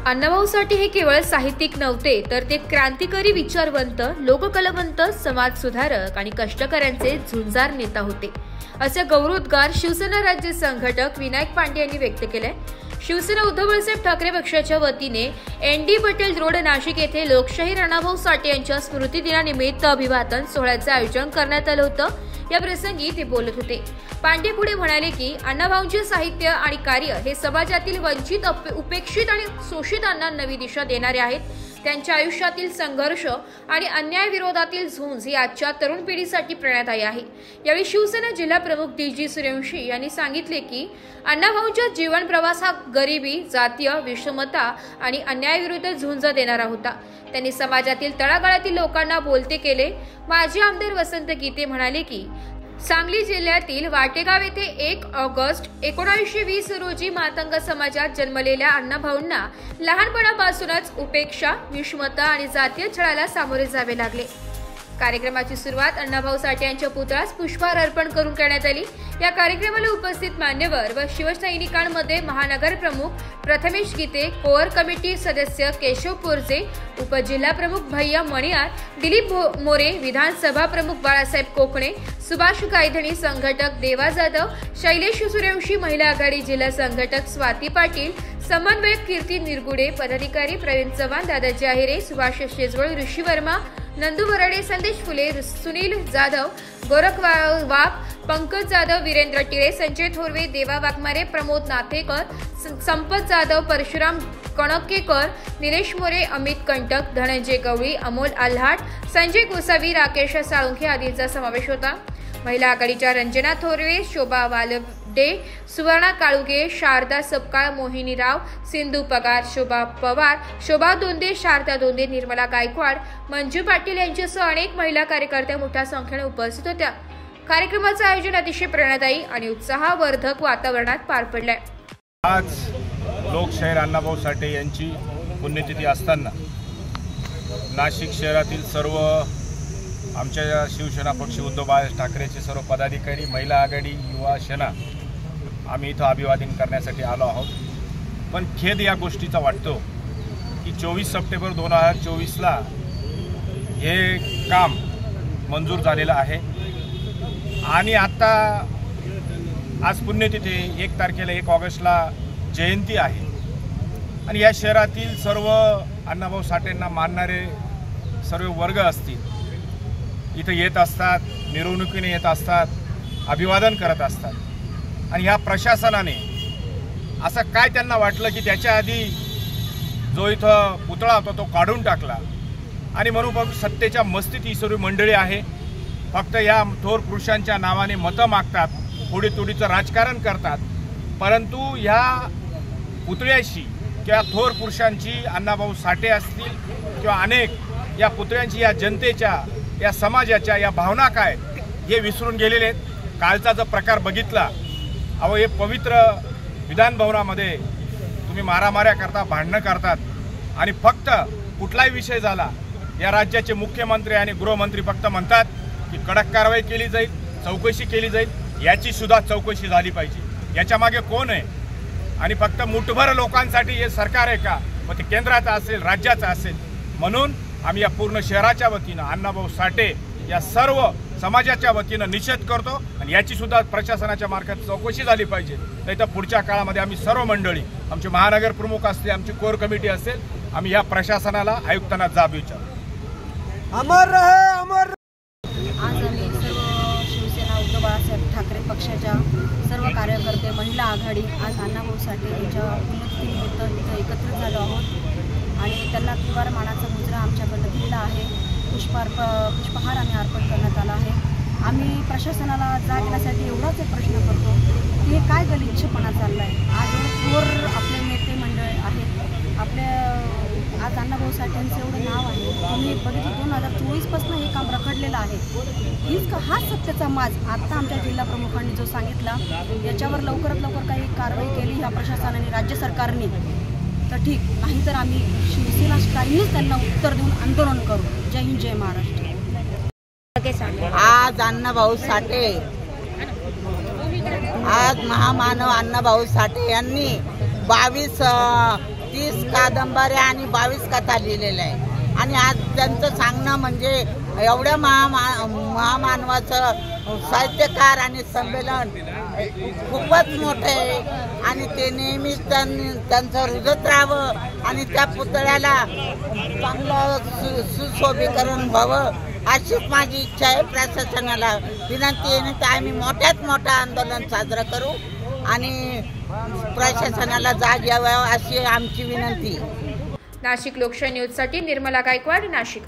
अण्णाभाऊ साठे हे केवळ साहित्यिक नव्हते, तर ते क्रांतिकारी विचारवंत, लोककलावंत, समाज सुधारक आणि कष्टकऱ्यांचे झुंजार नेता होते, असे गौरवोद्गार शिवसेना राज्य संघटक विनायक पांडे यांनी व्यक्त केले। शिवसेना उद्धव बाळासाहेब ठाकरे पक्षाच्या वतीने एनडी पटेल रोड नाशिक येथे लोकशाहीर अण्णाभाऊ साठे यांच्या स्मृती दिनानिमित्त अभिवादन सोहळ्याचे आयोजन करण्यात आले होते। या प्रसंगी ते बोलत होते। पांडे पुढे म्हणाले की अण्णाभाऊंचे साहित्य आणि कार्य हे समाजातील वंचित, उपेक्षित आणि शोषितांना नवी दिशा देणारे आहेत। त्यांच्या आयुष्यातील संघर्ष आणि अन्याय विरोधातील झुंज ही आजच्या तरुण पिढीसाठी प्रेरणादायी आहे। यावेळी शिवसेना जिल्हा प्रमुख डी.जी. सूर्यवंशी यांनी सांगितले की अण्णाभाऊंचा जीवन प्रवास हा गरिबी, जातीय विषमता आणि अन्यायाविरुद्ध झुंज देणारा होता। त्यांनी समाजातील तळागाळातील लोकांना बोलते केले। माजी आमदार वसंत गीते म्हणाले की सांगली जिल्ह्यातील वाटेगाव येथे 1 ऑगस्ट 1920 रोजी मातंग समाजात जन्मलेल्या अण्णाभाऊंना लहानपणापासूनच उपेक्षा, विषमता आणि जातीय छळाला सामोरे जावे लागले। कार्यक्रमाची सुरुवात अण्णाभाऊ साठे यांच्या पुतळ्यास पुष्पहार अर्पण करून करण्यात आली। या कार्यक्रमाला उपस्थित मान्यवर व शिवसैनिकांमध्ये महानगर प्रमुख प्रथमेश गीते, कोअर कमिटी सदस्य केशव पोरजे, उपजिल्हा प्रमुख भैया मणियार, दिलीप मोरे, विधानसभा प्रमुख बाळासाहेब कोकणे, सुभाष गायधणी, संघटक देवा जाधव, शैलेश सूर्यवंशी, महिला आघाडी जिल्हा संघटक स्वाती पाटील, समन्वयक कीर्ती निरगुडे, पदाधिकारी प्रवीण चव्हाण, दादाजी आहेरे, सुभाष शेजवळ, ऋषी वर्मा, नंदू बराडे, संदेश फुले, सुनील जाधव, गोरख वाघ, पंकज जाधव, वीरेंद्र टिळे, संजय थोरवे, देवा वाघमारे, प्रमोद नाथेकर, संपत जाधव, परशुराम कणकेकर, निलेश मोरे, अमित कंटक, धनंजय गवळी, अमोल आल्हाट, संजय गोसावी, राकेश साळुंखे आदींचा समावेश होता। महिला आघाडीच्या रंजना थोरवे, शोभा वालडे, सुवर्णा काळुगे, शारदा सपकाळ, मोहिनी राव, सिंधू पगार, शोभा पवार, शोभा दोंदे, शारदा दोंदे, निर्मला गायकवाड, मंजू पाटील यांच्यासह अनेक महिला कार्यकर्त्या मोठ्या संख्येने उपस्थित होत्या। कार्यक्रमाचे आयोजन अतिशय प्रेरणादायी आणि उत्साहवर्धक वातावरणात पार पडले। आज लोकशाहीर अण्णाभाऊ साठे यांची पुण्यतिथी असताना नाशिक शहरातील सर्व आमच्या शिवसेना पक्ष उद्धव बाळासाहेब ठाकरेचे सर्व पदाधिकारी, महिला आघाडी, युवा सेना आम्ही इथं अभिवादन करण्यासाठी आलो आहोत। पण खेद या गोष्टीचा वाटतो की 24 सप्टेंबर 2024ला हे काम मंजूर झालेलं आहे आणि आता आज पुण्यतिथी 1 तारखेला 1 ऑगस्टला जयंती आहे आणि या शहरातील सर्व अण्णाभाऊ साठेंना मानणारे सर्व वर्ग असतील इथं येत असतात, मिरवणुकीने येत असतात, अभिवादन करत असतात आणि ह्या प्रशासनाने असं काय त्यांना वाटलं की त्याच्या आधी जो इथं पुतळा होता तो काढून टाकला आणि म्हणून सत्तेच्या मस्तीत ही सर्व मंडळी आहे, फक्त या थोर पुरुषांच्या नावाने मतं मागतात, फोडीतोडीचं राजकारण करतात। परंतु ह्या पुतळ्याशी किंवा थोर पुरुषांची, अण्णाभाऊ साठे असतील किंवा अनेक या पुतळ्यांची, या जनतेच्या, या समाजाच्या या भावना काय हे विसरून गेलेले आहेत। कालचा जो प्रकार बघितला, अहो हे पवित्र विधानभवनामध्ये तुम्ही मारामाऱ्या करता, भांडणं करतात आणि फक्त कुठलाही विषय झाला या राज्याचे मुख्यमंत्री आणि गृहमंत्री फक्त म्हणतात की कडक कारवाई केली जाईल, चौकशी केली जाईल। याची सुद्धा चौकशी झाली पाहिजे। याच्या मागे कोण आहे आणि फक्त मुठभर लोकांसाठी हे सरकार आहे का? मग ते केंद्राचं असेल, राज्याचं असेल। म्हणून आम्ही या पूर्ण शहराच्या वतीनं अण्णाभाऊ साठे या सर्व समाजाच्या वतीनं निषेध करतो आणि याची सुद्धा प्रशासनाच्या मार्फत चौकशी झाली पाहिजे। नाही तर पुढच्या काळामध्ये आम्ही सर्व मंडळी, आमचे महानगर प्रमुख असतील, आमची कोर कमिटी असेल, आम्ही या प्रशासनाला, आयुक्तांना जाब विचारू। अमर रहे, अमर। आज आम्ही सर्व शिवसेना उद्धव बाळासाहेब ठाकरे पक्षाच्या सर्व कार्यकर्ते, महिला आघाडी आज अण्णाभाऊ साठे यांच्या पुण्यतिथीनिमित्त इथं एकत्र झालो आहोत आणि त्यांना तुकार मानाचा मुजरा आमच्याकडनं दिलेला आहे। पुष्पहार आम्ही अर्पण करण्यात आला आहे। आम्ही प्रशासनाला जाग येण्यासाठी एवढाच एक प्रश्न करतो की हे काय गलिच्छपणा चालला आहे। आज थोर आपले नेते मंडळ आहेत, आपल्या आज अण्णाभाऊ साठेंचं एवढं नाव आहे, तुम्ही बघितलं 2024पासून हे काम रखडलेलं आहे। हाच सत्तेचा माज आत्ता आमच्या जिल्हा प्रमुखांनी जो सांगितला, याच्यावर लवकरात लवकर काही कारवाई केली ह्या प्रशासनाने, राज्य सरकारने तर ठीक, नाही तर आम्ही शिवसेनाकारींनीच त्यांना उत्तर देऊन आंदोलन करू। जय हिंद, जय महाराष्ट्र। आज अण्णाभाऊ साठे, आज महामानव अण्णाभाऊ साठे यांनी 30 कादंबऱ्या आणि 22 कथा लिहिलेल्या आहे. आणि आज त्यांचं सांगणं म्हणजे एवढ्या महामानवाचं साहित्यकार आणि संमेलन खूपच मोठं आहे. आणि ते नेहमीच त्यांचं रुजत राहावं आणि त्या पुतळ्याला चांगलं सुशोभीकरण व्हावं अशीच माझी इच्छा आहे. प्रशासनाला विनंती आहे तर आम्ही मोठ्यात मोठं आंदोलन साजरं करू आणि प्रशासनाला जाग यावं अशी आमची विनंती. नाशिक लोकशाही न्यूजसाठी निर्मला गायकवाड, नाशिक.